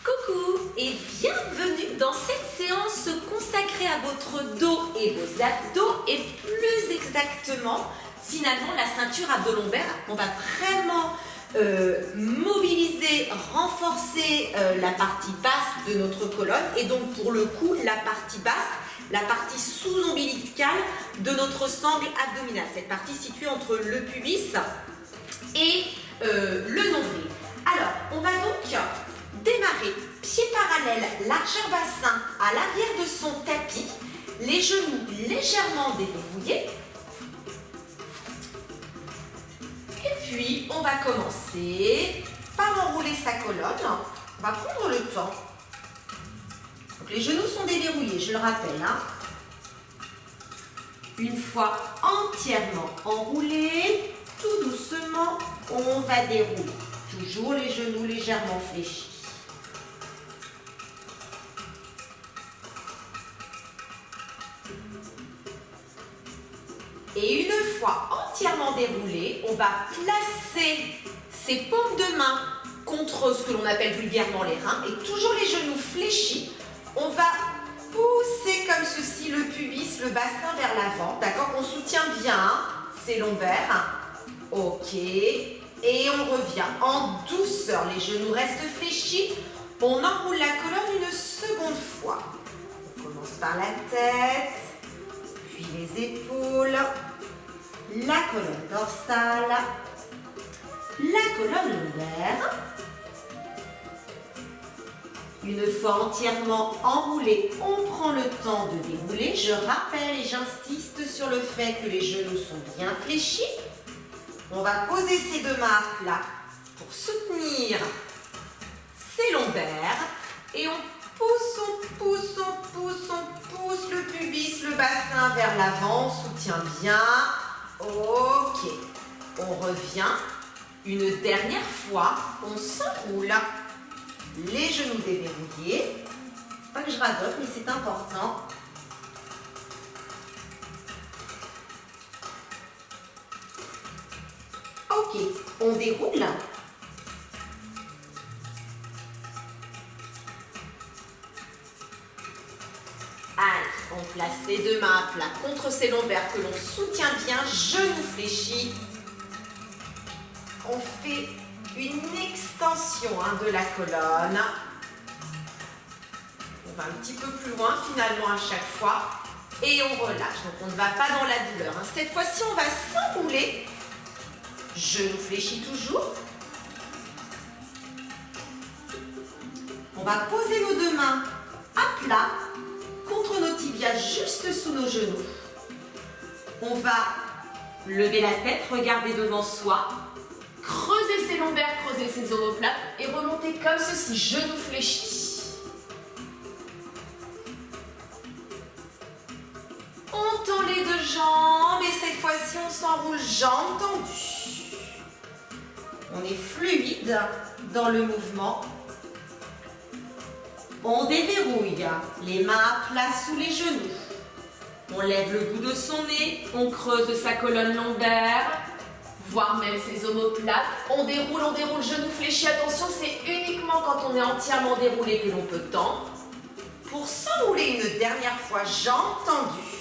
Coucou et bienvenue dans cette séance consacrée à votre dos et vos abdos et plus exactement finalement la ceinture abdo-lombaire. On va vraiment mobiliser, renforcer la partie basse de notre colonne et donc pour le coup la partie basse, la partie sous-ombilicale de notre sangle abdominal, cette partie située entre le pubis et le nombril. Alors on va donc démarrer pied parallèle, largeur bassin à l'arrière de son tapis, les genoux légèrement déverrouillés. Et puis on va commencer par enrouler sa colonne. On va prendre le temps. Donc les genoux sont déverrouillés, je le rappelle. Une fois entièrement enroulés, tout doucement, on va dérouler. Toujours les genoux légèrement fléchis. Et une fois entièrement déroulé, on va placer ses paumes de main contre ce que l'on appelle vulgairement les reins et toujours les genoux fléchis. On va pousser comme ceci le pubis, le bassin vers l'avant. D'accord? On soutient bien ses lombaires. Ok. Et on revient en douceur. Les genoux restent fléchis. On enroule la colonne une seconde fois. On commence par la tête, puis les épaules, la colonne dorsale, la colonne lombaire. Une fois entièrement enroulé, on prend le temps de dérouler. Je rappelle et j'insiste sur le fait que les genoux sont bien fléchis. On va poser ses deux mains à plat pour soutenir ses lombaires. Et on pousse, on pousse, on pousse, on pousse le pubis, le bassin vers l'avant. On soutient bien. Ok. On revient. Une dernière fois, on s'enroule. Les genoux déverrouillés. Pas que je radote, mais c'est important. Ok, on déroule. Allez, on place ses deux mains à plat contre ses lombaires que l'on soutient bien, genoux fléchis. On fait une extension de la colonne. On va un petit peu plus loin finalement à chaque fois. Et on relâche, donc on ne va pas dans la douleur. Cette fois-ci, on va s'enrouler. Genoux fléchis toujours. On va poser nos deux mains à plat contre nos tibias juste sous nos genoux. On va lever la tête, regarder devant soi, creuser ses lombaires, creuser ses omoplates et remonter comme ceci, genoux fléchis. On tend les deux jambes et cette fois-ci on s'enroule jambes tendues. On est fluide dans le mouvement. On déverrouille les mains à plat sous les genoux. On lève le bout de son nez, on creuse sa colonne lombaire, voire même ses omoplates. On déroule, genoux fléchis. Attention, c'est uniquement quand on est entièrement déroulé que l'on peut tendre. Pour s'enrouler une dernière fois, jambes tendues.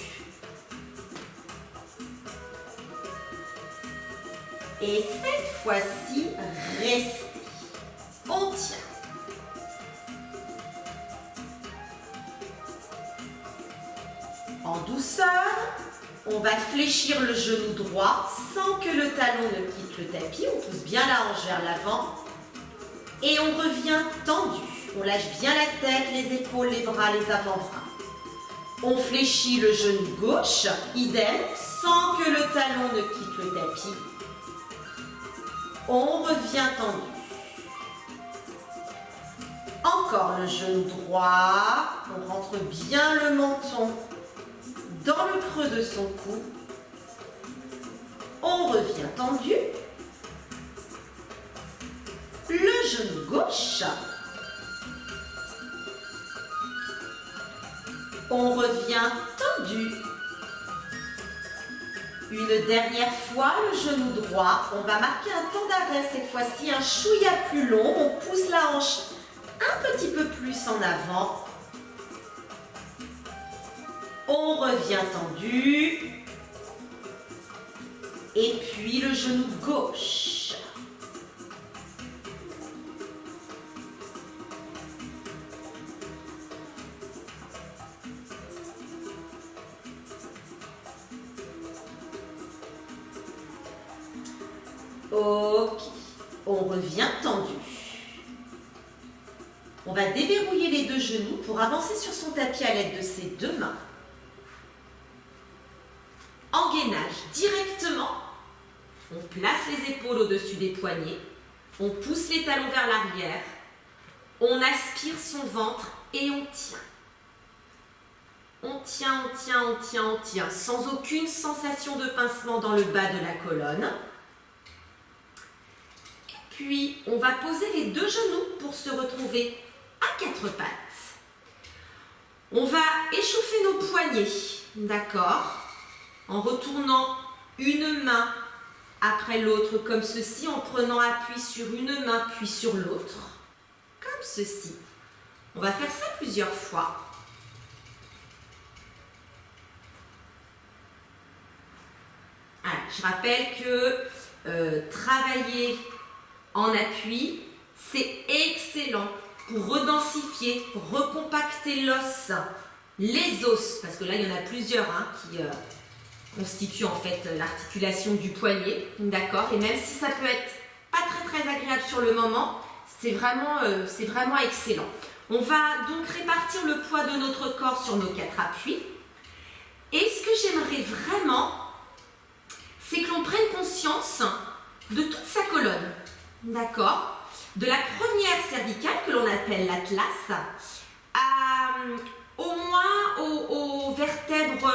Et cette fois-ci, restez. On tient. En douceur, on va fléchir le genou droit sans que le talon ne quitte le tapis. On pousse bien la hanche vers l'avant. Et on revient tendu. On lâche bien la tête, les épaules, les bras, les avant-bras. On fléchit le genou gauche, idem, sans que le talon ne quitte le tapis. On revient tendu. Encore le genou droit. On rentre bien le menton dans le creux de son cou. On revient tendu. Le genou gauche. On revient tendu. Une dernière fois, le genou droit. On va marquer un temps d'arrêt cette fois-ci, un chouïa plus long. On pousse la hanche un petit peu plus en avant. On revient tendu. Et puis le genou gauche. Ok, on revient tendu. On va déverrouiller les deux genoux pour avancer sur son tapis à l'aide de ses deux mains. Engainage directement. On place les épaules au-dessus des poignets. On pousse les talons vers l'arrière. On aspire son ventre et on tient. On tient, on tient, on tient, on tient, sans aucune sensation de pincement dans le bas de la colonne. Puis, on va poser les deux genoux pour se retrouver à quatre pattes. On va échauffer nos poignets, d'accord, en retournant une main après l'autre, comme ceci, en prenant appui sur une main, puis sur l'autre, comme ceci. On va faire ça plusieurs fois. Alors, je rappelle que travailler en appui, c'est excellent pour redensifier, recompacter l'os, les os, parce que là, il y en a plusieurs qui constituent en fait l'articulation du poignet, d'accord? Et même si ça peut être pas très agréable sur le moment, c'est vraiment excellent. On va donc répartir le poids de notre corps sur nos quatre appuis. Et ce que j'aimerais vraiment, c'est que l'on prenne conscience de toute sa colonne, d'accord? De la première cervicale que l'on appelle l'atlas, au moins aux vertèbres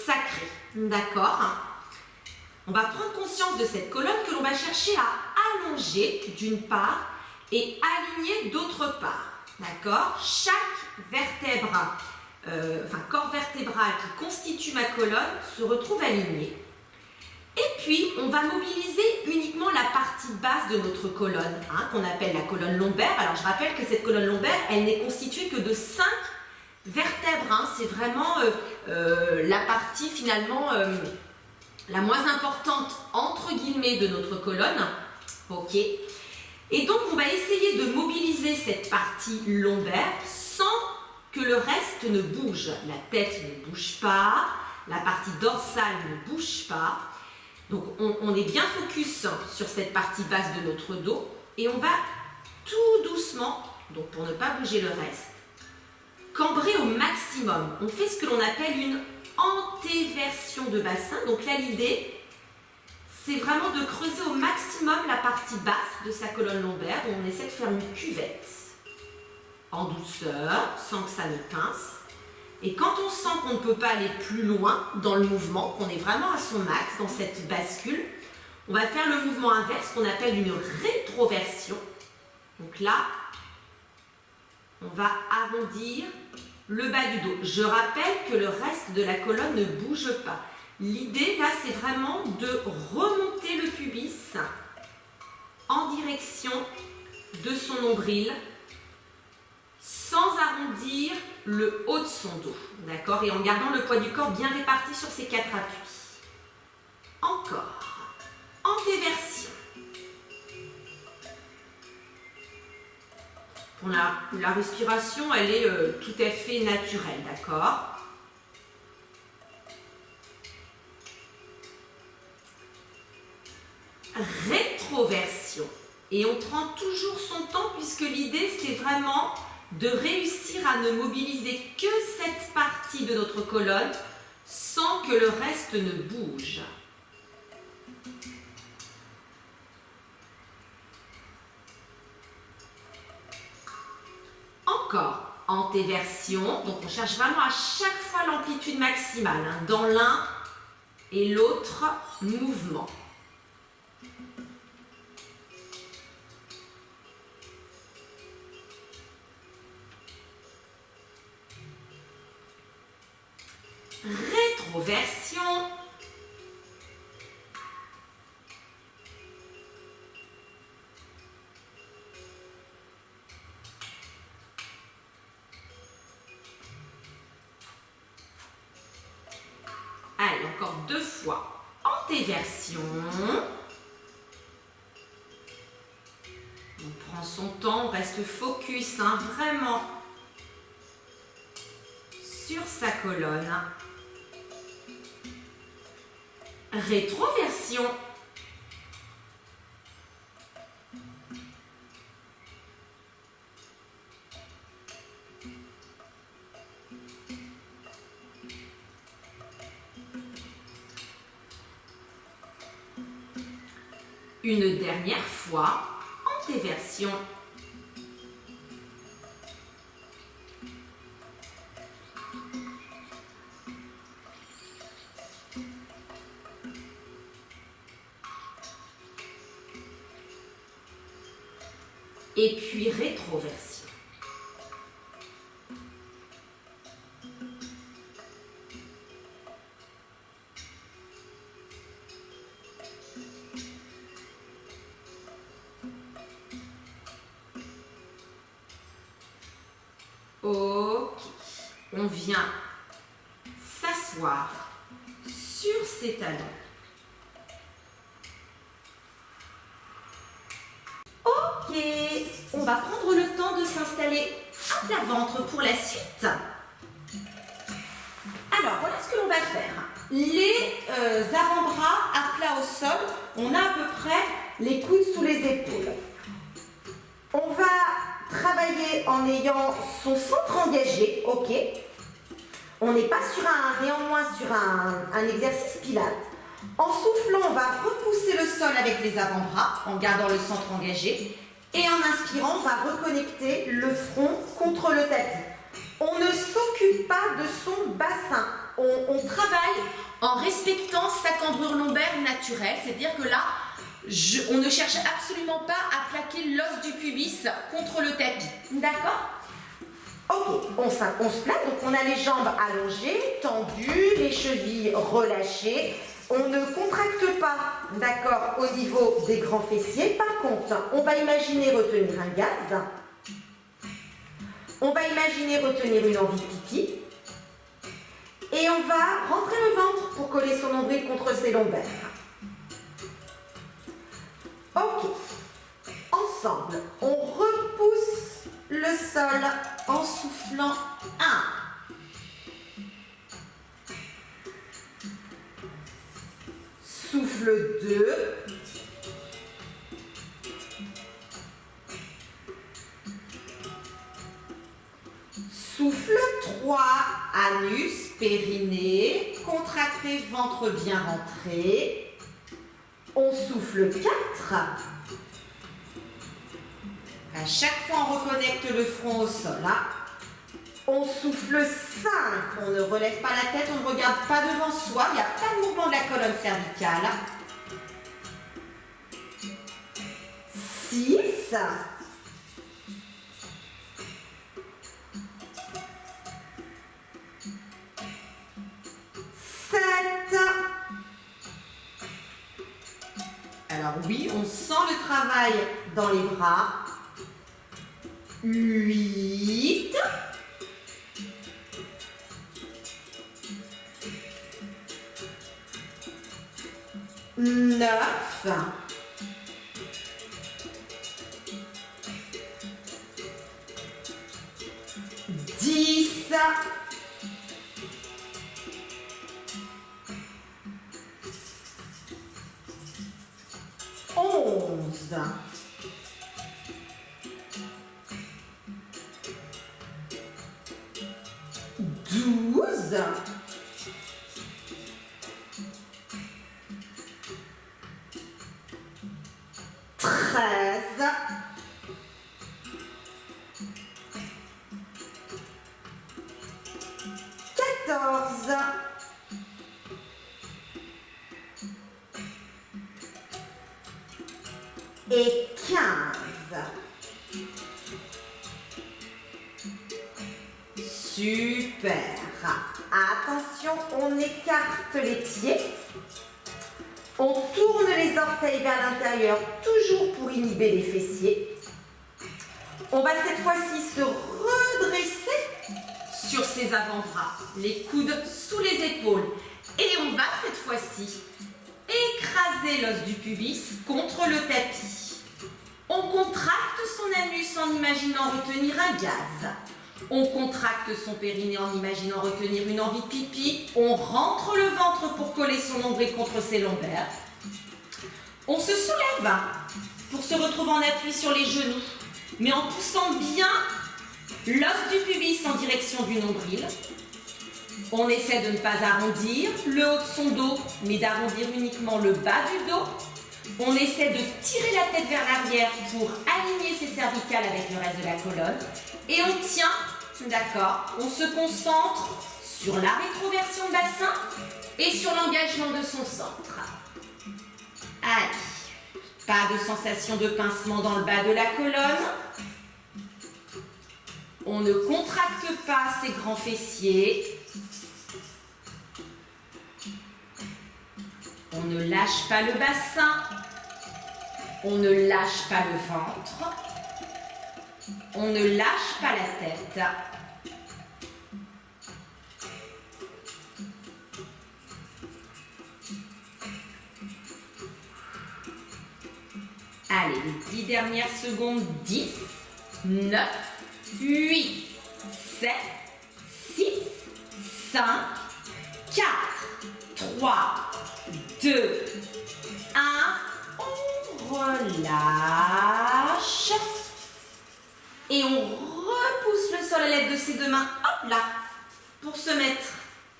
sacrées, d'accord? On va prendre conscience de cette colonne que l'on va chercher à allonger d'une part et aligner d'autre part, d'accord? Chaque vertèbre, corps vertébral qui constitue ma colonne se retrouve aligné. Et puis, on va mobiliser uniquement la partie basse de notre colonne, qu'on appelle la colonne lombaire. Alors, je rappelle que cette colonne lombaire, elle n'est constituée que de 5 vertèbres. C'est vraiment la partie, finalement, la moins importante, entre guillemets, de notre colonne. Ok. Et donc, on va essayer de mobiliser cette partie lombaire sans que le reste ne bouge. La tête ne bouge pas, la partie dorsale ne bouge pas. Donc, on est bien focus sur cette partie basse de notre dos et on va tout doucement, donc pour ne pas bouger le reste, cambrer au maximum. On fait ce que l'on appelle une antéversion de bassin. Donc là, l'idée, c'est vraiment de creuser au maximum la partie basse de sa colonne lombaire où on essaie de faire une cuvette en douceur, sans que ça ne pince. Et quand on sent qu'on ne peut pas aller plus loin dans le mouvement, qu'on est vraiment à son max dans cette bascule, on va faire le mouvement inverse qu'on appelle une rétroversion. Donc là, on va arrondir le bas du dos. Je rappelle que le reste de la colonne ne bouge pas. L'idée là, c'est vraiment de remonter le pubis en direction de son nombril, sans arrondir le haut de son dos, d'accord? Et en gardant le poids du corps bien réparti sur ces quatre appuis. Encore. Antéversion. La respiration, elle est tout à fait naturelle, d'accord? Rétroversion. Et on prend toujours son temps puisque l'idée, c'est vraiment de réussir à ne mobiliser que cette partie de notre colonne sans que le reste ne bouge. Encore, antéversion, donc on cherche vraiment à chaque fois l'amplitude maximale dans l'un et l'autre mouvement. Rétroversion. Allez, encore 2 fois. Antéversion. On prend son temps, on reste focus, hein, vraiment sur sa colonne. Rétroversion. Une dernière fois, antéversion. Et puis rétroversion. Ok, on vient s'asseoir sur ses talons. Ok, on va prendre le temps de s'installer à plat ventre pour la suite. Alors, voilà ce que l'on va faire. Les avant-bras à plat au sol, on a à peu près les coudes sous les épaules. On va travailler en ayant son centre engagé, ok. On n'est pas néanmoins sur un exercice pilates. En soufflant, on va repousser le sol avec les avant-bras en gardant le centre engagé. Et en inspirant, on va reconnecter le front contre le tapis. On ne s'occupe pas de son bassin. On travaille en respectant sa cambrure lombaire naturelle. C'est-à-dire que là, on ne cherche absolument pas à plaquer l'os du pubis contre le tapis. D'accord ? Ok, on se place. Donc on a les jambes allongées, tendues, les chevilles relâchées. On ne contracte pas, d'accord, au niveau des grands fessiers. Par contre, on va imaginer retenir un gaz. On va imaginer retenir une envie de pipi. Et on va rentrer le ventre pour coller son nombril contre ses lombaires. Ok. Ensemble, on repousse le sol en soufflant 1. Souffle 2. Souffle 3. Anus, périnée, contracté, ventre bien rentré. On souffle 4. À chaque fois, on reconnecte le front au sol. Hein. On souffle 5. On ne relève pas la tête, on ne regarde pas devant soi. Il n'y a pas de mouvement de la colonne cervicale. 6. 7. Alors oui, on sent le travail dans les bras. 8. 9. 10. 11. 12. 13. 14. Et 15. Super. Attention, on écarte les pieds. On tourne les orteils vers l'intérieur, toujours pour inhiber les fessiers. On va cette fois-ci se redresser sur ses avant-bras, les coudes sous les épaules. Et on va cette fois-ci écraser l'os du pubis contre le tapis. On contracte son anus en imaginant retenir un gaz. On contracte son périnée en imaginant retenir une envie de pipi. On rentre le ventre pour coller son nombril contre ses lombaires. On se soulève pour se retrouver en appui sur les genoux, mais en poussant bien l'os du pubis en direction du nombril. On essaie de ne pas arrondir le haut de son dos, mais d'arrondir uniquement le bas du dos. On essaie de tirer la tête vers l'arrière pour aligner ses cervicales avec le reste de la colonne. Et on tient, d'accord, on se concentre sur la rétroversion de bassin et sur l'engagement de son centre. Allez, pas de sensation de pincement dans le bas de la colonne. On ne contracte pas ses grands fessiers. On ne lâche pas le bassin. On ne lâche pas le ventre. On ne lâche pas la tête. Allez, les 10 dernières secondes. 10, 9, 8, 7, 6, 5, 4, 3, 2, 1. On relâche. Et on repousse le sol à l'aide de ses deux mains. Hop là. Pour se mettre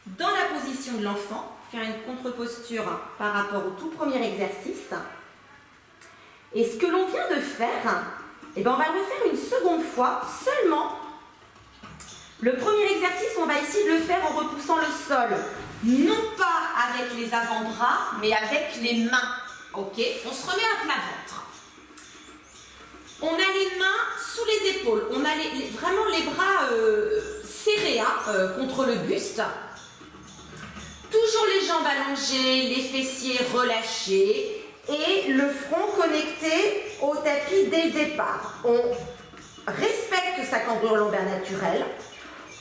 dans la position de l'enfant. Faire une contre-posture par rapport au tout premier exercice. Et ce que l'on vient de faire, eh ben on va le refaire une seconde fois. Seulement, le premier exercice, on va essayer de le faire en repoussant le sol. Non pas avec les avant-bras, mais avec les mains. Ok, on se remet à plat ventre. On a les mains sous les épaules. On a vraiment les bras serrés contre le buste. Toujours les jambes allongées, les fessiers relâchés et le front connecté au tapis dès le départ. On respecte sa cambrure lombaire naturelle.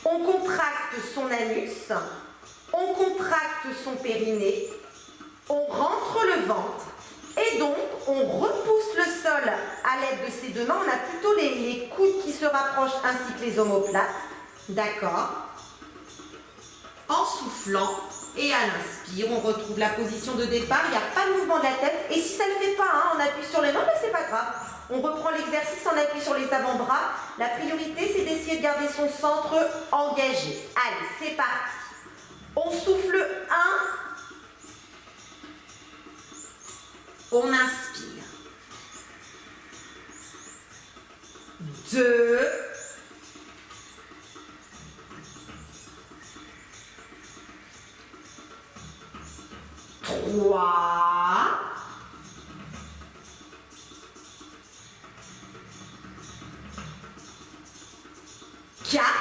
On contracte son anus. On contracte son périnée. On rentre le ventre. Et donc, on repousse le sol à l'aide de ses deux mains. On a plutôt les coudes qui se rapprochent ainsi que les omoplates. D'accord. En soufflant et à l'inspire, on retrouve la position de départ. Il n'y a pas de mouvement de la tête. Et si ça ne le fait pas, on appuie sur les mains, mais c'est pas grave. On reprend l'exercice en appui sur les avant-bras. La priorité, c'est d'essayer de garder son centre engagé. Allez, c'est parti. On souffle 1. On inspire. 2. 3. 4.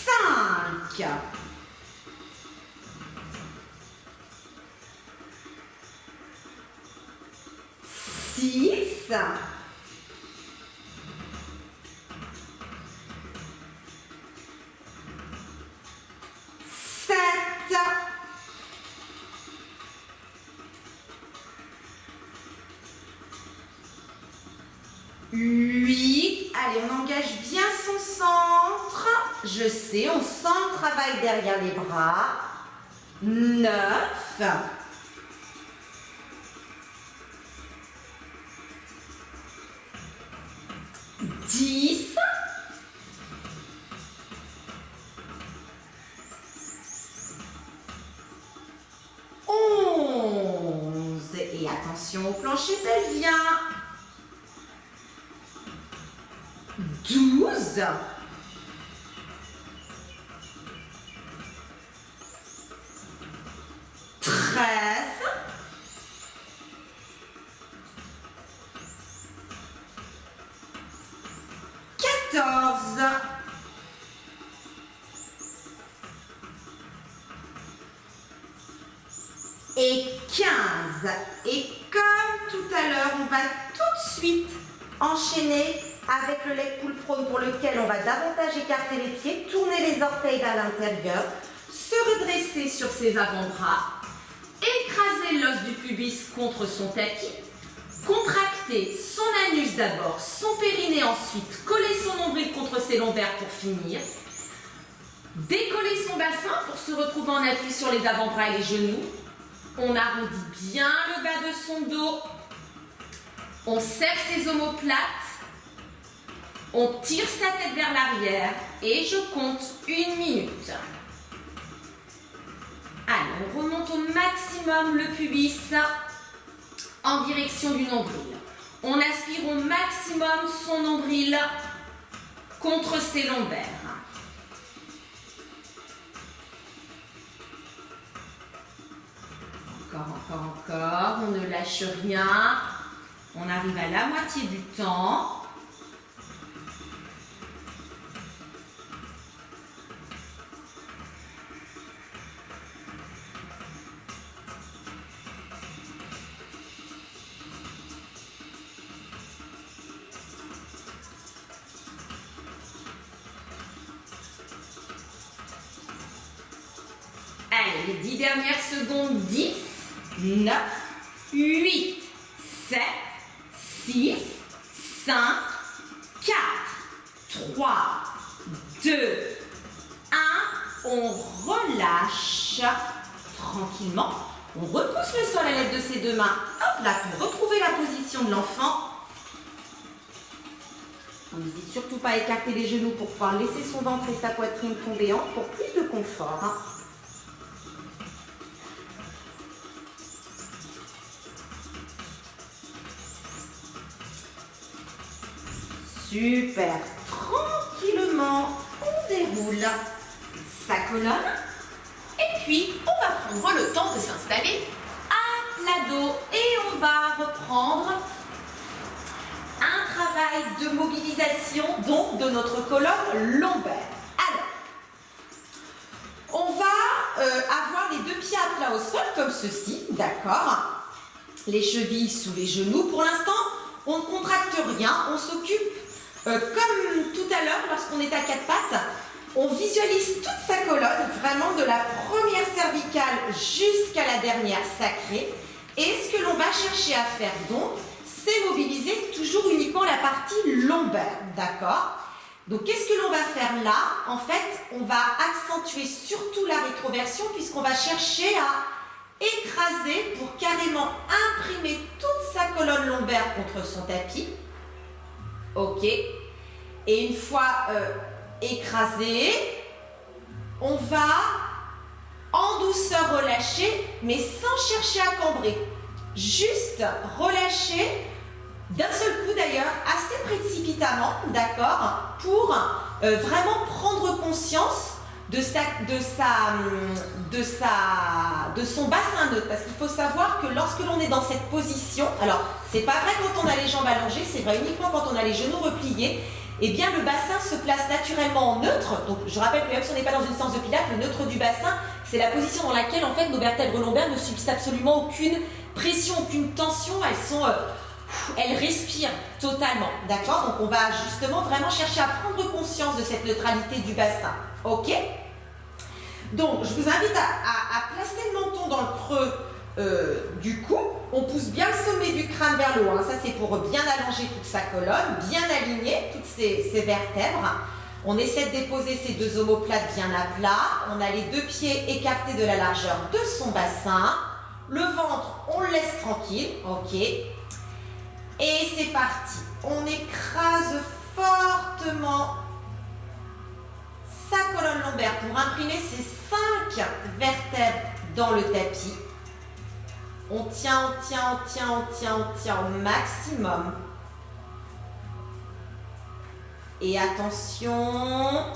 5. 6. 7. 8. Allez, on engage bien son centre. Je sais, on sent le travail derrière les bras. 9. 10. 11. Et attention au plancher pelvien. 12. 13. 14. Et 15. Et comme tout à l'heure, on va tout de suite enchaîner avec le leg pull prone pour lequel on va davantage écarter les pieds, tourner les orteils vers l'intérieur, se redresser sur ses avant-bras, écraser l'os du pubis contre son tapis, contracter son anus d'abord, son périnée ensuite, coller son nombril contre ses lombaires pour finir, décoller son bassin pour se retrouver en appui sur les avant-bras et les genoux. On arrondit bien le bas de son dos, on serre ses omoplates, on tire sa tête vers l'arrière et je compte 1 minute. Allez, on remonte au maximum le pubis en direction du nombril. On aspire au maximum son nombril contre ses lombaires. Encore, on ne lâche rien. On arrive à la moitié du temps. Allez, les 10 dernières secondes, 10, 9, 8, 7, 6, 5, 4, 3, 2, 1. On relâche tranquillement. On repousse le sol à l'aide de ses deux mains. Hop là, pour retrouver la position de l'enfant. On n'hésite surtout pas à écarter les genoux pour pouvoir laisser son ventre et sa poitrine tomber en pour plus de confort. Super, tranquillement, on déroule sa colonne Et puis, on va prendre le temps de s'installer à plat dos et on va reprendre un travail de mobilisation donc de notre colonne lombaire. Alors, on va avoir les deux pieds à plat au sol comme ceci, d'accord? Les chevilles sous les genoux. Pour l'instant, on ne contracte rien, on s'occupe comme tout à l'heure lorsqu'on est à quatre pattes. On visualise toute sa colonne, vraiment de la première cervicale jusqu'à la dernière sacrée. Et ce que l'on va chercher à faire donc, c'est mobiliser toujours uniquement la partie lombaire, d'accord? Donc qu'est-ce que l'on va faire là? En fait, on va accentuer surtout la rétroversion puisqu'on va chercher à écraser pour carrément imprimer toute sa colonne lombaire contre son tapis. Ok. Et une fois écrasé, on va en douceur relâcher, mais sans chercher à cambrer. Juste relâcher d'un seul coup d'ailleurs, assez précipitamment, d'accord, pour vraiment prendre conscience de son bassin neutre. Parce qu'il faut savoir que lorsque l'on est dans cette position, alors c'est pas vrai quand on a les jambes allongées, c'est vrai uniquement quand on a les genoux repliés, eh bien le bassin se place naturellement en neutre. Donc je rappelle que même si on n'est pas dans une séance de pilates, le neutre du bassin, c'est la position dans laquelle en fait nos vertèbres lombaires ne subissent absolument aucune pression, aucune tension, elles respirent totalement, d'accord? Donc on va justement vraiment chercher à prendre conscience de cette neutralité du bassin, ok? Donc je vous invite à placer le menton dans le creux du cou. On pousse bien le sommet du crâne vers le haut, hein. Ça c'est pour bien allonger toute sa colonne, bien aligner toutes ses vertèbres. On essaie de déposer ses deux omoplates bien à plat. On a les deux pieds écartés de la largeur de son bassin. Le ventre, on le laisse tranquille, ok? Et c'est parti. On écrase fortement sa colonne lombaire pour imprimer ces 5 vertèbres dans le tapis. On tient, on tient, on tient, on tient, on tient au maximum. Et attention,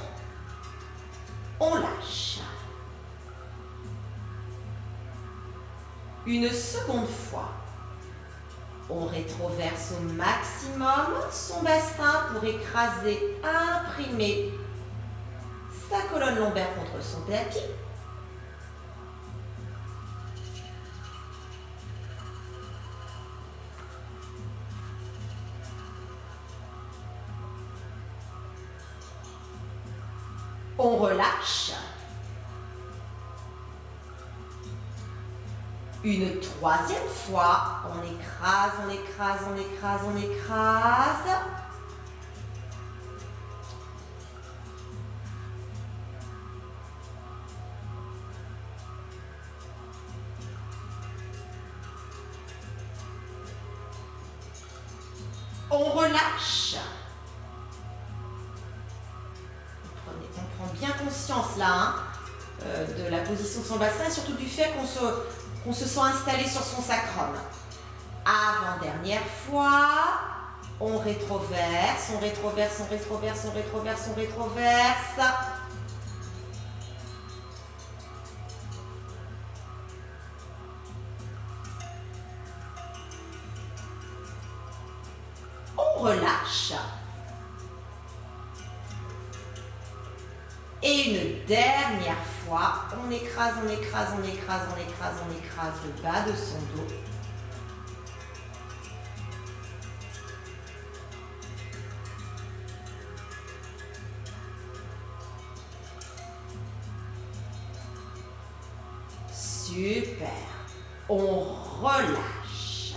on lâche. Une seconde fois. On rétroverse au maximum son bassin pour écraser, imprimer sa colonne lombaire contre son tapis. On relâche. Une troisième fois, on écrase, on écrase, on écrase, on écrase. On relâche. On prend bien conscience là hein, de la position de son bassin et surtout du fait qu'on se sent installé sur son sacrum. Avant-dernière fois, on rétroverse, on rétroverse, on rétroverse, on rétroverse, on rétroverse. On relâche. Et une dernière fois, on écrase, on écrase, on écrase, on écrase, on écrase le bas de son dos. Super. On relâche.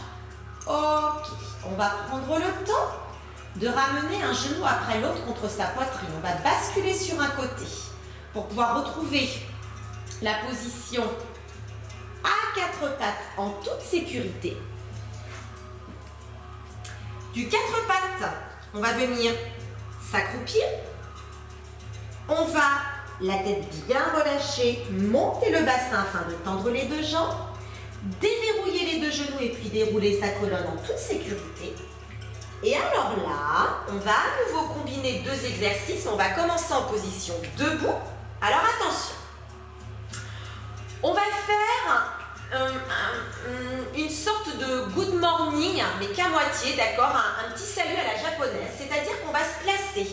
Ok. On va prendre le temps de ramener un genou après l'autre contre sa poitrine. On va basculer sur un côté pour pouvoir retrouver la position à quatre pattes en toute sécurité. Du quatre pattes, on va venir s'accroupir. On va, la tête bien relâchée, monter le bassin afin de tendre les deux jambes, déverrouiller les deux genoux et puis dérouler sa colonne en toute sécurité. Et alors là, on va à nouveau combiner deux exercices. On va commencer en position debout. Alors attention, on va faire une sorte de good morning, mais qu'à moitié, d'accord, un petit salut à la japonaise. C'est-à-dire qu'on va se placer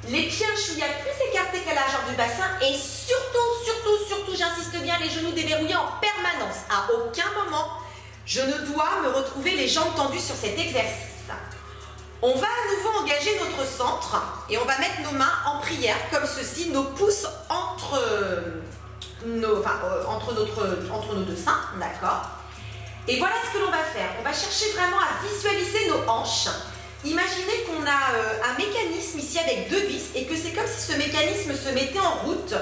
les pieds un chouïa plus écartés qu'à la largeur du bassin et surtout, j'insiste bien, les genoux déverrouillés en permanence. À aucun moment, je ne dois me retrouver les jambes tendues sur cet exercice. On va à nouveau engager notre centre et on va mettre nos mains en prière comme ceci, nos pouces entre nos deux seins, d'accord? Et voilà ce que l'on va faire. On va chercher vraiment à visualiser nos hanches. Imaginez qu'on a un mécanisme ici avec deux vis et que c'est comme si ce mécanisme se mettait en route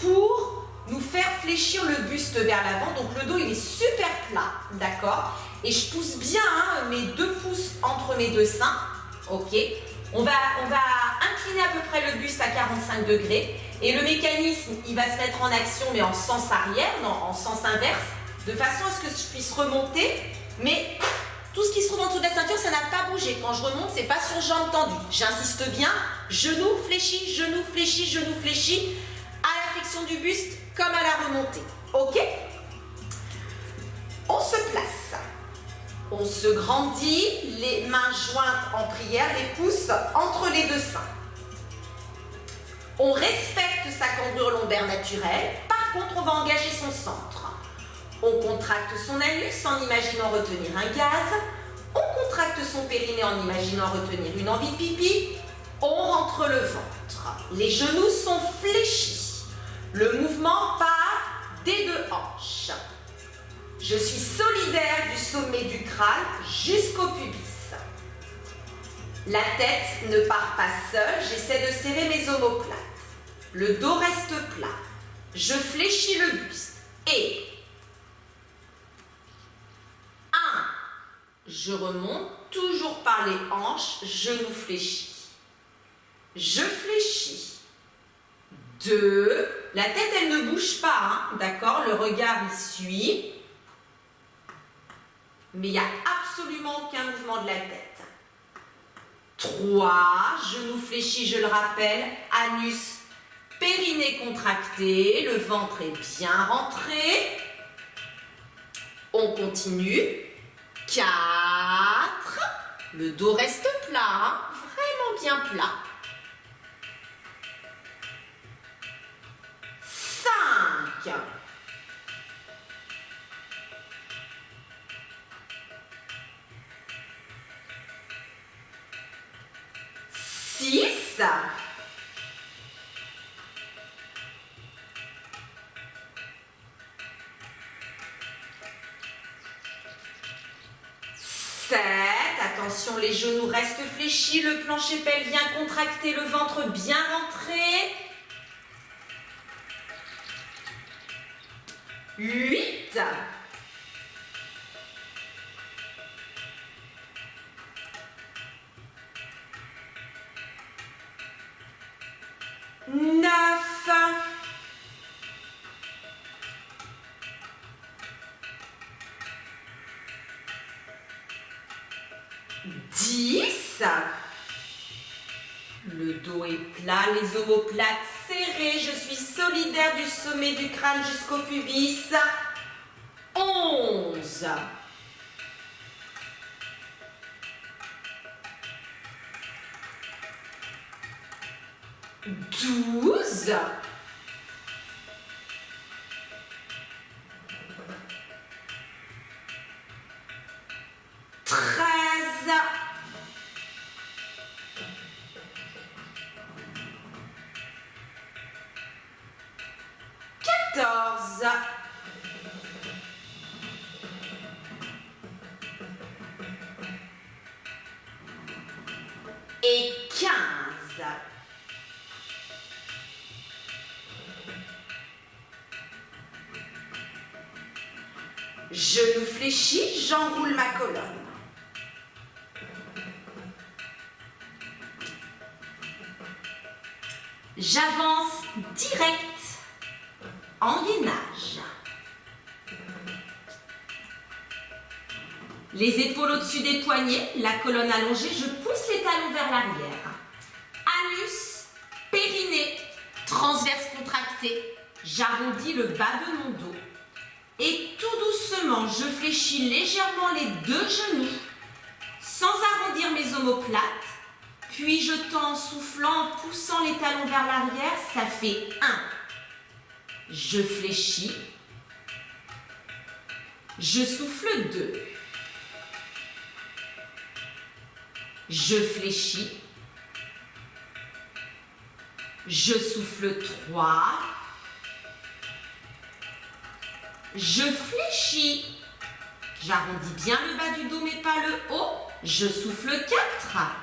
pour nous faire fléchir le buste vers l'avant. Donc le dos il est super plat, d'accord? Et je pousse bien hein, mes deux pouces entre mes deux seins, ok? On va incliner à peu près le buste à 45 degrés et le mécanisme il va se mettre en action mais en sens arrière, non, en sens inverse, de façon à ce que je puisse remonter, mais tout ce qui se trouve en dessous de la ceinture, ça n'a pas bougé. Quand je remonte, c'est pas sur jambes tendues. J'insiste bien, genou fléchi, à la flexion du buste comme à la remontée, ok? On se place. On se grandit, les mains jointes en prière, les pouces entre les deux seins. On respecte sa cambrure lombaire naturelle. Par contre, on va engager son centre. On contracte son anus en imaginant retenir un gaz. On contracte son périnée en imaginant retenir une envie de pipi. On rentre le ventre. Les genoux sont fléchis. Le mouvement part des deux hanches. Je suis solidaire du sommet du crâne jusqu'au pubis. La tête ne part pas seule, j'essaie de serrer mes omoplates. Le dos reste plat. Je fléchis le buste. Et 1. Je remonte toujours par les hanches, genoux fléchis. Je fléchis. 2. La tête, elle ne bouge pas, hein, d'accord? Le regard, il suit. Mais il n'y a absolument aucun mouvement de la tête. 3, genoux fléchis, je le rappelle, anus, périnée contracté, le ventre est bien rentré. On continue. 4, le dos reste plat, hein, vraiment bien plat. 5, 6, 7. Attention, les genoux restent fléchis, le plancher pelvien contracté, le ventre bien rentré. 8. 9. 10. Le dos est plat, les omoplates serrées. Je suis solidaire du sommet du crâne jusqu'au pubis. 11. 12. 13. 14. Et 15. Genoux fléchis, j'enroule ma colonne. J'avance direct en gainage. Les épaules au-dessus des poignets, la colonne allongée, je pousse les talons vers l'arrière. Anus, périnée, transverse contracté, j'arrondis le bas de mon dos. Et tout doucement, je fléchis légèrement les deux genoux, sans arrondir mes omoplates. Puis je tends en soufflant, en poussant les talons vers l'arrière, ça fait 1. Je fléchis. Je souffle 2. Je fléchis. Je souffle 3. Je fléchis. J'arrondis bien le bas du dos mais pas le haut. Je souffle 4.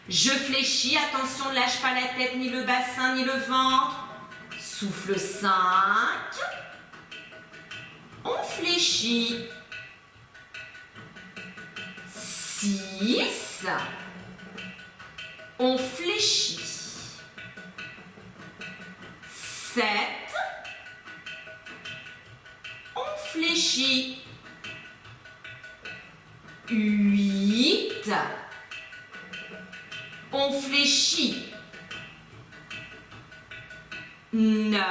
Je fléchis, attention, ne lâche pas la tête, ni le bassin, ni le ventre. Souffle 5. On fléchit. 6. On fléchit. 7. On fléchit. 8. On fléchit. 9.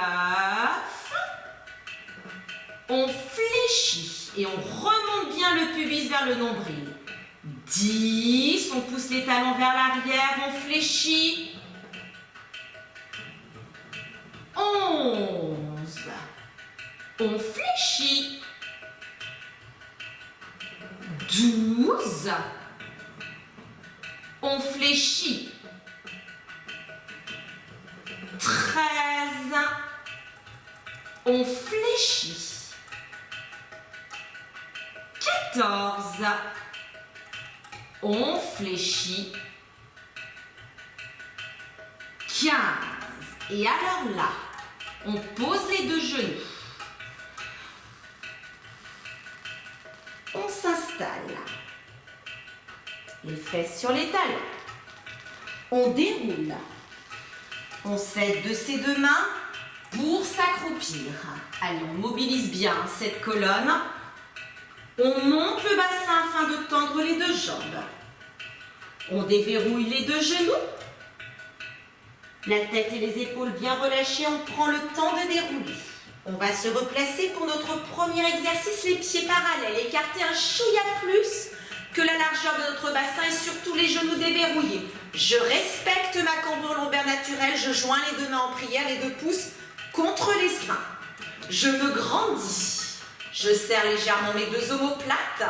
On fléchit et on remonte bien le pubis vers le nombril. 10. On pousse les talons vers l'arrière, on fléchit. 11. On fléchit. 12. On fléchit. 13. On fléchit. 14. On fléchit. 15. Et alors là, on pose les deux genoux. On s'installe. Les fesses sur les talons. On déroule. On s'aide de ses deux mains pour s'accroupir. Allez, on mobilise bien cette colonne. On monte le bassin afin de tendre les deux jambes. On déverrouille les deux genoux. La tête et les épaules bien relâchées, on prend le temps de dérouler. On va se replacer pour notre premier exercice, les pieds parallèles, écarter un chouïa plus que la largeur de notre bassin et surtout les genoux déverrouillés. Je respecte ma cambrure lombaire naturelle, je joins les deux mains en prière, les deux pouces contre les seins. Je me grandis. Je serre légèrement mes deux omoplates.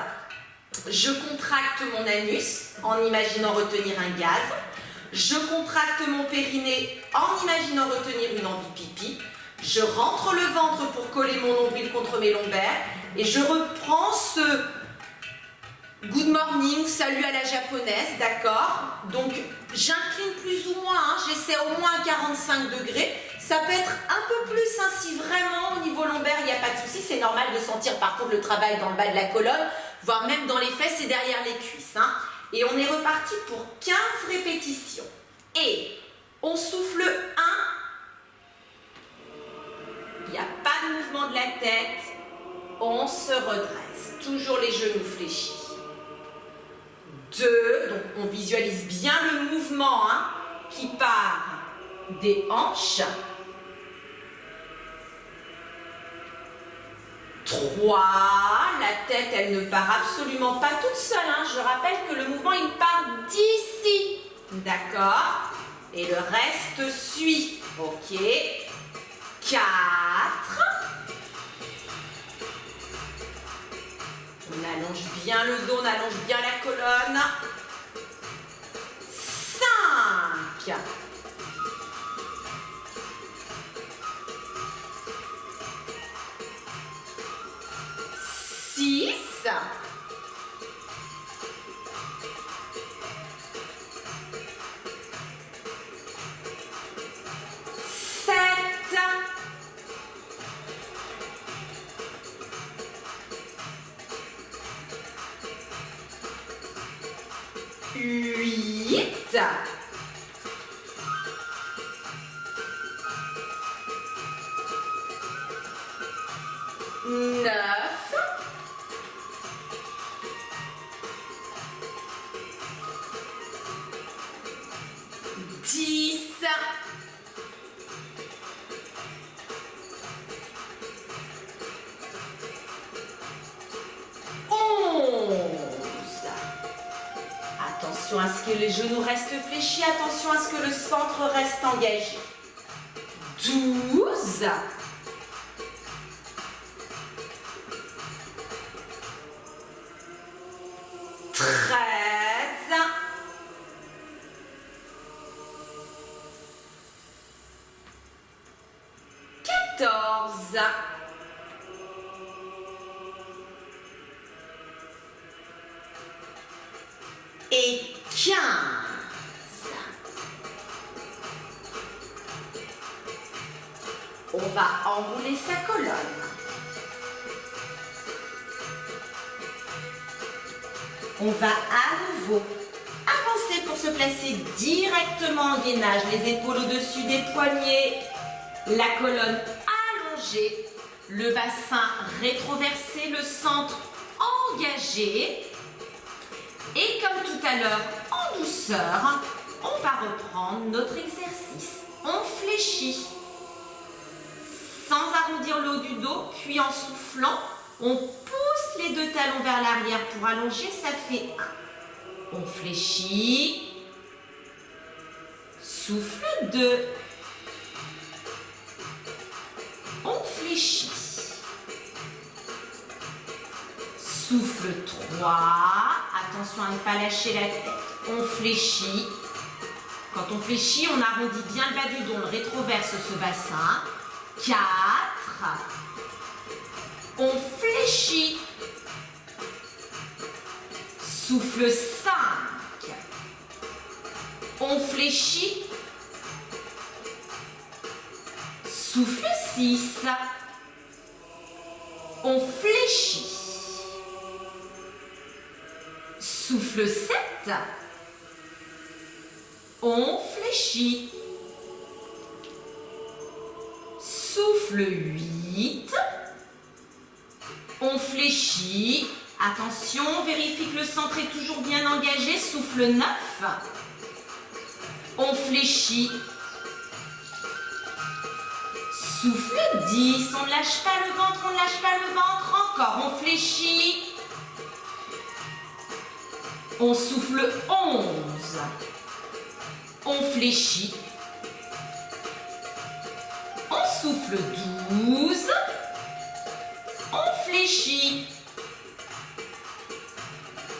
Je contracte mon anus en imaginant retenir un gaz. Je contracte mon périnée en imaginant retenir une envie pipi. Je rentre le ventre pour coller mon nombril contre mes lombaires. Et je reprends ce Good morning, salut à la japonaise, d'accord? Donc j'incline plus ou moins, hein, j'essaie au moins à 45 degrés. Ça peut être un peu plus hein, si vraiment au niveau lombaire il n'y a pas de souci. C'est normal de sentir par contre le travail dans le bas de la colonne, voire même dans les fesses et derrière les cuisses. Hein. Et on est reparti pour 15 répétitions. Et on souffle 1. Il n'y a pas de mouvement de la tête. On se redresse. Toujours les genoux fléchis. 2. Donc on visualise bien le mouvement hein, qui part des hanches. 3. La tête, elle ne part absolument pas toute seule. Hein. Je rappelle que le mouvement, il part d'ici. D'accord? Et le reste suit. Ok. 4. On allonge bien le dos, on allonge bien la colonne. 5. 6. 7. 8. 9. 10. 11. Attention à ce que les genoux restent fléchis, attention à ce que le centre reste engagé. 12. 13. 14. Et 15. On va enrouler sa colonne. On va à nouveau avancer pour se placer directement en gainage. Les épaules au-dessus des poignets, la colonne allongée, le bassin rétroversé, le centre engagé. Et comme tout à l'heure, en douceur, on va reprendre notre exercice. On fléchit sans arrondir le haut du dos, puis en soufflant, on pousse les deux talons vers l'arrière pour allonger, ça fait 1. On fléchit, souffle 2. On fléchit, souffle 3. Attention à ne pas lâcher la tête. On fléchit. Quand on fléchit, on arrondit bien le bas du dos, on rétroverse ce bassin. 4. On fléchit. Souffle 5. On fléchit. Souffle 6. On fléchit. Souffle 7. On fléchit. Souffle 8. On fléchit. Attention, vérifie que le centre est toujours bien engagé. Souffle 9. On fléchit. Souffle 10. On ne lâche pas le ventre, on ne lâche pas le ventre. Encore, on fléchit. On souffle 11. On fléchit. On souffle 12. On fléchit.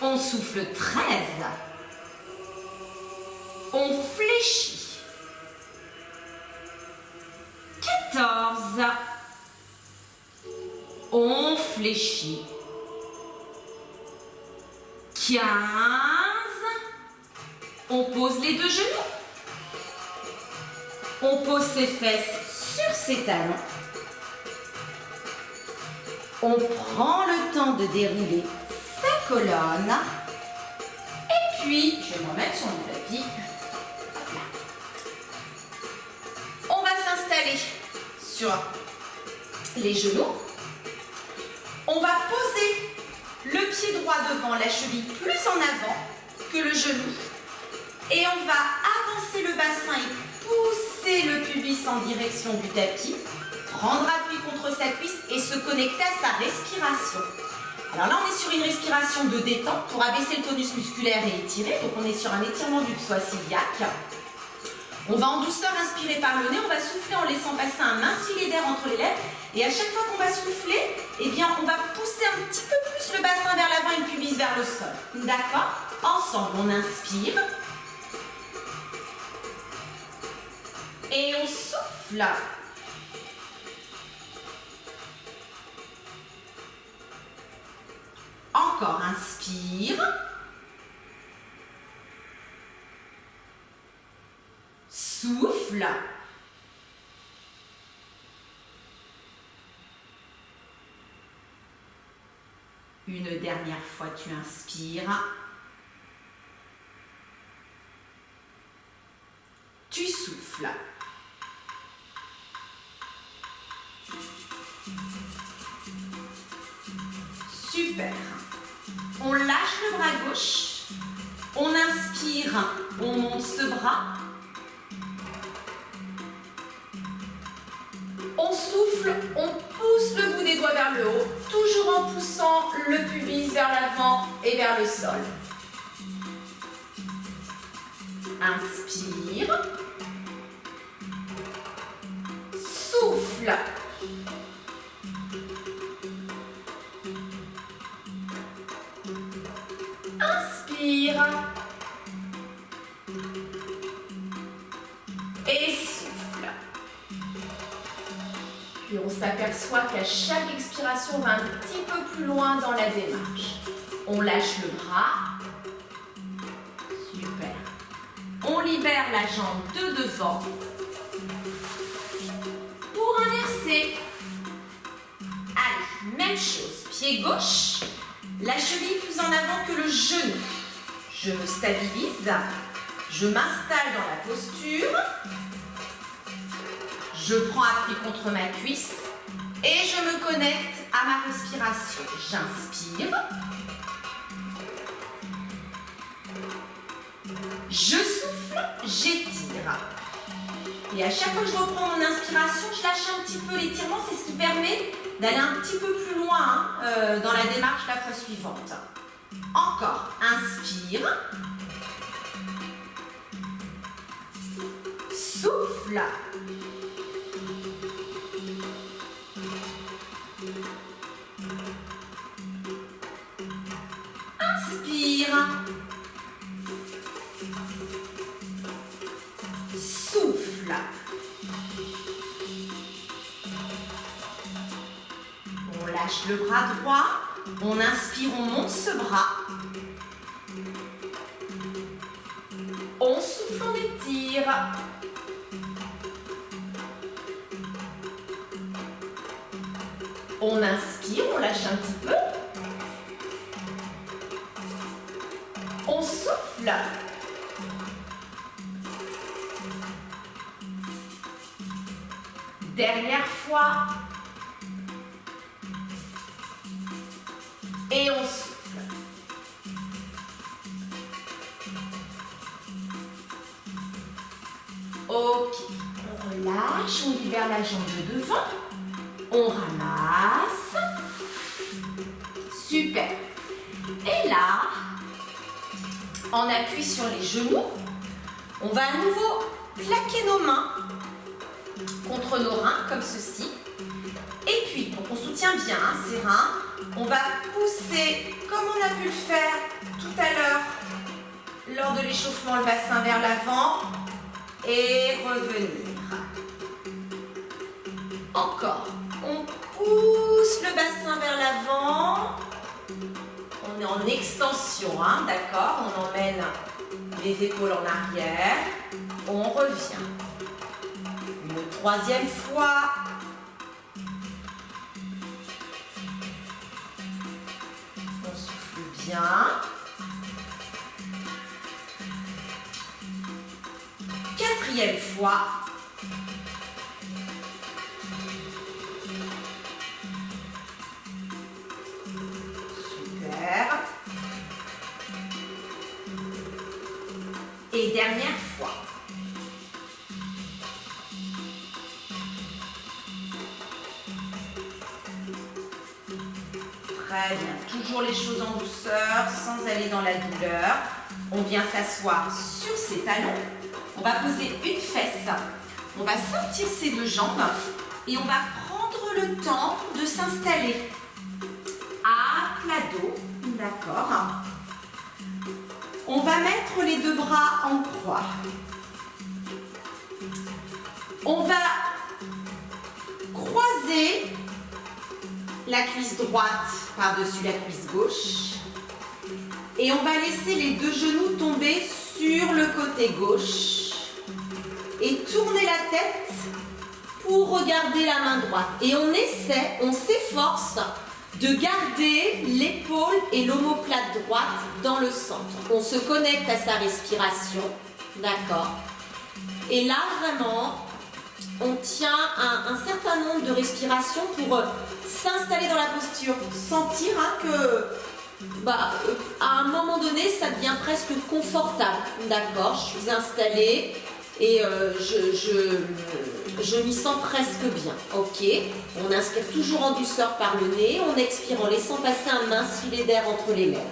On souffle 13. On fléchit. 14. On fléchit. 15. On pose les deux genoux. On pose ses fesses sur ses talons. On prend le temps de dérouler sa colonne. Et puis, je vais me remettre sur mon tapis. On va s'installer sur les genoux. On va poser le pied droit devant, la cheville plus en avant que le genou. Et on va avancer le bassin et pousser le pubis en direction du tapis. Prendre appui contre sa cuisse et se connecter à sa respiration. Alors là, on est sur une respiration de détente pour abaisser le tonus musculaire et étirer. Donc on est sur un étirement du psoas iliaque. On va en douceur inspirer par le nez, on va souffler en laissant passer un mince filet d'air entre les lèvres. Et à chaque fois qu'on va souffler, eh bien, on va pousser un petit peu plus le bassin vers l'avant et le pubis vers le sol. D'accord? Ensemble, on inspire. Et on souffle. Encore, inspire. Souffle. Une dernière fois, tu inspires. Tu souffles. Super. On lâche le bras gauche. On inspire. On monte ce bras. On souffle. On pousse le bout des doigts vers le haut. Toujours en poussant le pubis vers l'avant et vers le sol. Inspire. Souffle. Inspire. Et souffle. Puis on s'aperçoit qu'à chaque expiration, on va un petit peu plus loin dans la démarche. On lâche le bras. Super. On libère la jambe de devant. Pour inverser. Allez, même chose. Pied gauche. La cheville plus en avant que le genou. Je me stabilise. Je m'installe dans la posture. Je prends appui contre ma cuisse. Et je me connecte à ma respiration. J'inspire. Je souffle, j'étire. Et à chaque fois que je reprends mon inspiration, je lâche un petit peu l'étirement. C'est ce qui permet d'aller un petit peu plus loin dans la démarche la fois suivante. Encore, inspire. Souffle. Inspire. Souffle. On lâche le bras droit. On inspire, on monte ce bras. On souffle, on étire. On inspire, on lâche un petit peu. On souffle. Dernière fois. Et on souffle. Ok. On relâche, on libère la jambe de devant. On ramasse. Super. Et là, en appui sur les genoux, on va à nouveau plaquer nos mains contre nos reins, comme ceci. Et puis, donc on soutient bien ces reins. On va pousser, comme on a pu le faire tout à l'heure, lors de l'échauffement, le bassin vers l'avant. Et revenir. Encore. On pousse le bassin vers l'avant. On est en extension, hein, d'accord? On emmène les épaules en arrière. On revient. Une troisième fois. On souffle bien. Quatrième fois. Super. Et dernière fois. Très bien. Toujours les choses en douceur, sans aller dans la douleur. On vient s'asseoir sur ses talons. On va poser une fesse. On va sortir ses deux jambes et on va prendre le temps de s'installer à plat dos. D'accord. On va mettre les deux bras en croix. On va croiser la cuisse droite par-dessus la cuisse gauche. Et on va laisser les deux genoux tomber sur le côté gauche. Et tourner la tête pour regarder la main droite. Et on s'efforce de garder l'épaule et l'omoplate droite dans le centre. On se connecte à sa respiration. D'accord. Et là, vraiment, on tient un certain nombre de respirations pour s'installer dans la posture. Sentir que, à un moment donné, ça devient presque confortable. D'accord, je suis installée et je m'y sens presque bien. Ok, on inspire toujours en douceur par le nez, on expire en laissant passer un mince filet d'air entre les lèvres.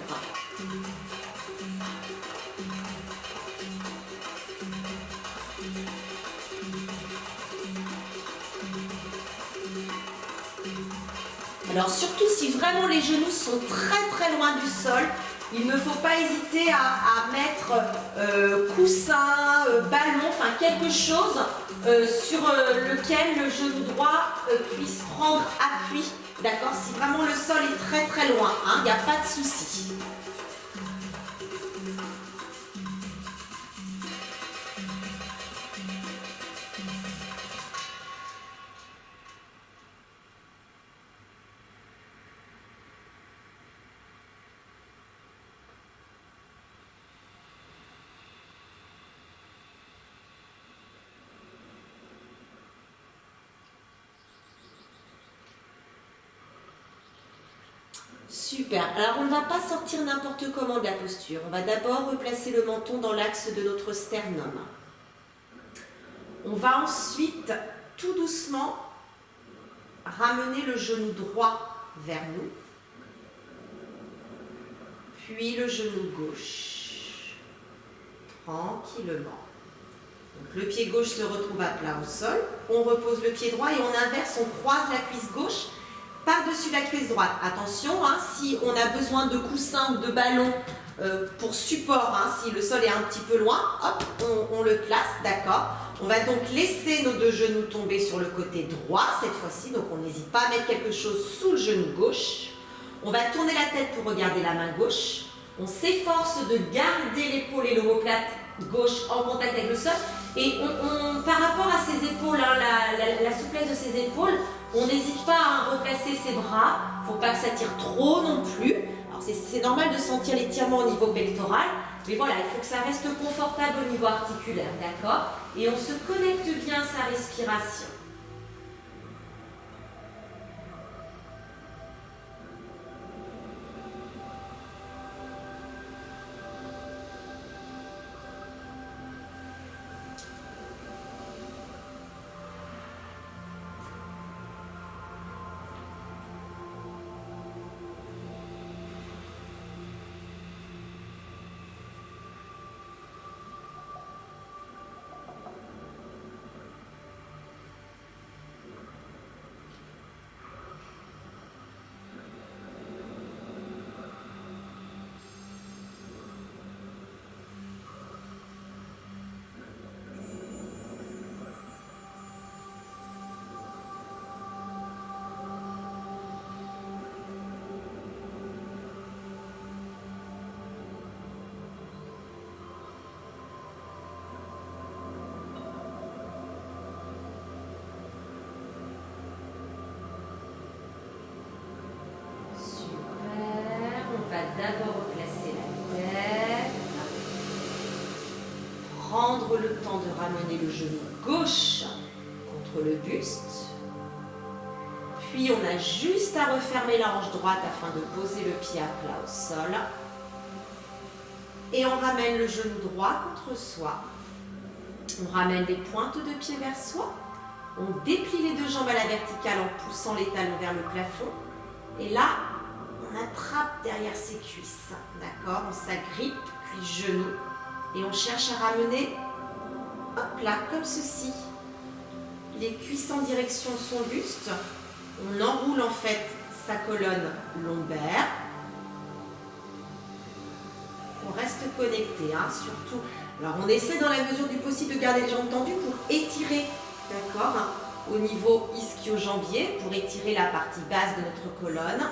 Alors surtout si vraiment les genoux sont très très loin du sol, il ne faut pas hésiter à mettre coussin, ballon, enfin quelque chose sur lequel le genou droit puisse prendre appui. D'accord? Si vraiment le sol est très très loin, il n'y a pas de souci. Super. Alors, on ne va pas sortir n'importe comment de la posture. On va d'abord replacer le menton dans l'axe de notre sternum. On va ensuite, tout doucement, ramener le genou droit vers nous. Puis le genou gauche. Tranquillement. Donc, le pied gauche se retrouve à plat au sol. On repose le pied droit et on inverse, on croise la cuisse gauche par-dessus la cuisse droite. Attention, si on a besoin de coussin ou de ballon pour support, si le sol est un petit peu loin, hop, on le place, d'accord. On va donc laisser nos deux genoux tomber sur le côté droit cette fois-ci, donc on n'hésite pas à mettre quelque chose sous le genou gauche. On va tourner la tête pour regarder la main gauche. On s'efforce de garder l'épaule et l'omoplate gauche en contact avec le sol. Et par rapport à ses épaules, la souplesse de ses épaules, on n'hésite pas à replacer ses bras. Il ne faut pas que ça tire trop non plus. Alors c'est normal de sentir l'étirement au niveau pectoral. Mais voilà, il faut que ça reste confortable au niveau articulaire, d'accord? Et on se connecte bien à sa respiration. ramener le genou gauche contre le buste. Puis on a juste à refermer la hanche droite afin de poser le pied à plat au sol. Et on ramène le genou droit contre soi. On ramène les pointes de pied vers soi. On déplie les deux jambes à la verticale en poussant les talons vers le plafond. Et là, on attrape derrière ses cuisses. D'accord? On s'agrippe, puis genou. Et on cherche à ramener, hop là, comme ceci. Les cuisses en direction de son buste. On enroule en fait sa colonne lombaire. On reste connecté, hein, surtout. Alors on essaie dans la mesure du possible de garder les jambes tendues pour étirer, d'accord, hein, au niveau ischio-jambier, pour étirer la partie basse de notre colonne.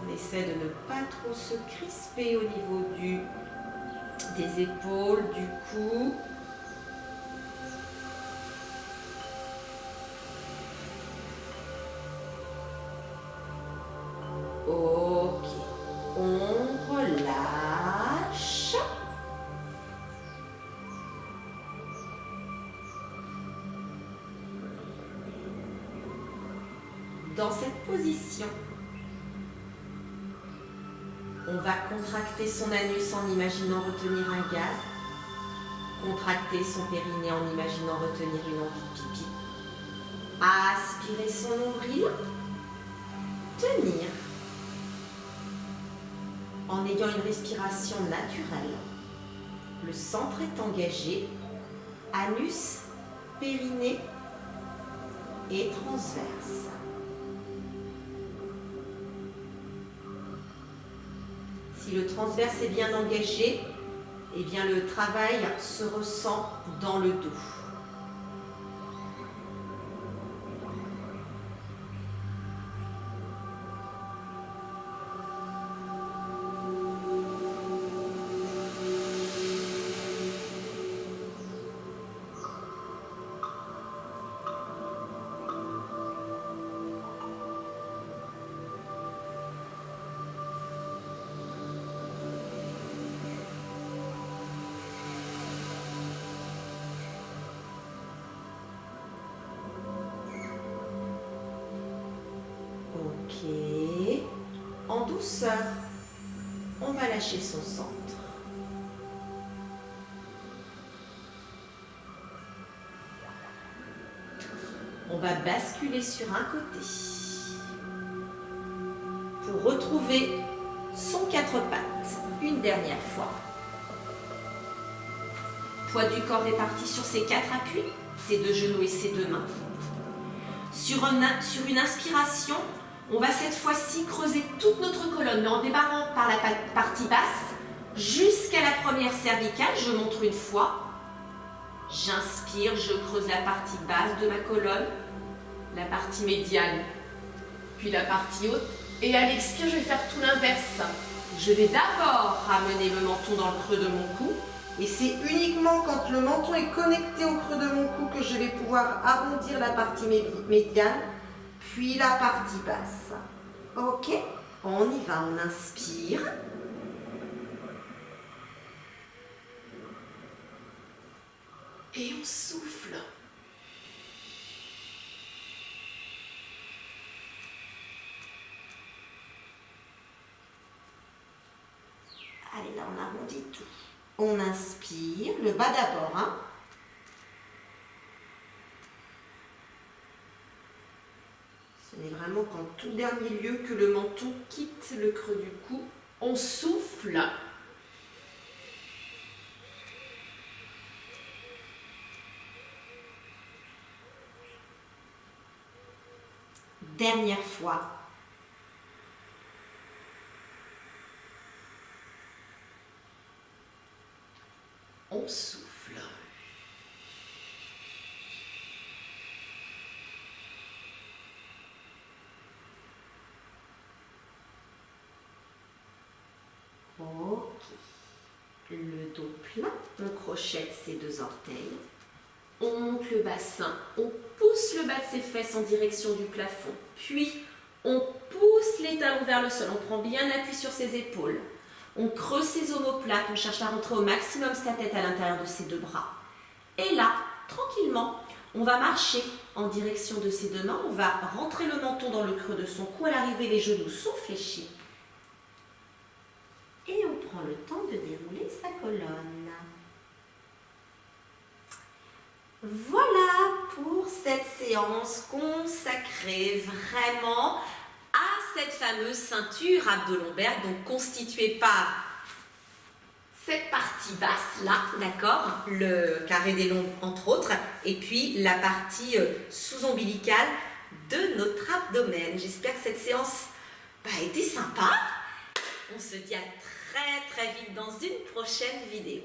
On essaie de ne pas trop se crisper au niveau des épaules, du cou. Ok, on relâche. Dans cette position, on va contracter son anus en imaginant retenir un gaz, contracter son périnée en imaginant retenir une envie de pipi, aspirer son nombril, tenir. En ayant une respiration naturelle, le centre est engagé, anus, périnée et transverse. Si le transverse est bien engagé, eh bien le travail se ressent dans le dos. Ok. En douceur, on va lâcher son centre. On va basculer sur un côté pour retrouver son quatre pattes une dernière fois. Poids du corps réparti sur ses quatre appuis, ses deux genoux et ses deux mains. Sur une inspiration, on va cette fois-ci creuser toute notre colonne, mais en démarrant par la partie basse jusqu'à la première cervicale. Je montre une fois. J'inspire, je creuse la partie basse de ma colonne, la partie médiane, puis la partie haute. Et à l'expire, je vais faire tout l'inverse. Je vais d'abord ramener le menton dans le creux de mon cou. Et c'est uniquement quand le menton est connecté au creux de mon cou que je vais pouvoir arrondir la partie médiane, puis la partie basse. Ok, on y va, on inspire. Et on souffle. Allez, là, on arrondit tout. On inspire, le bas d'abord, hein. Ce n'est vraiment qu'en tout dernier lieu que le menton quitte le creux du cou. On souffle. Dernière fois. On souffle. Ok. Le dos plein, on crochette ses deux orteils. on monte le bassin, on pousse le bas de ses fesses en direction du plafond, puis on pousse les talons vers le sol, on prend bien appui sur ses épaules, on creuse ses omoplates, on cherche à rentrer au maximum sa tête à l'intérieur de ses deux bras. Et là, tranquillement, on va marcher en direction de ses deux mains, on va rentrer le menton dans le creux de son cou, à l'arrivée les genoux sont fléchis. Et on prend le temps de dérouler sa colonne. Voilà pour cette séance consacrée vraiment à cette fameuse ceinture abdo-lombaire, donc constituée par cette partie basse là, d'accord, le carré des lombes entre autres, et puis la partie sous-ombilicale de notre abdomen. J'espère que cette séance a été sympa. On se dit à très vite dans une prochaine vidéo.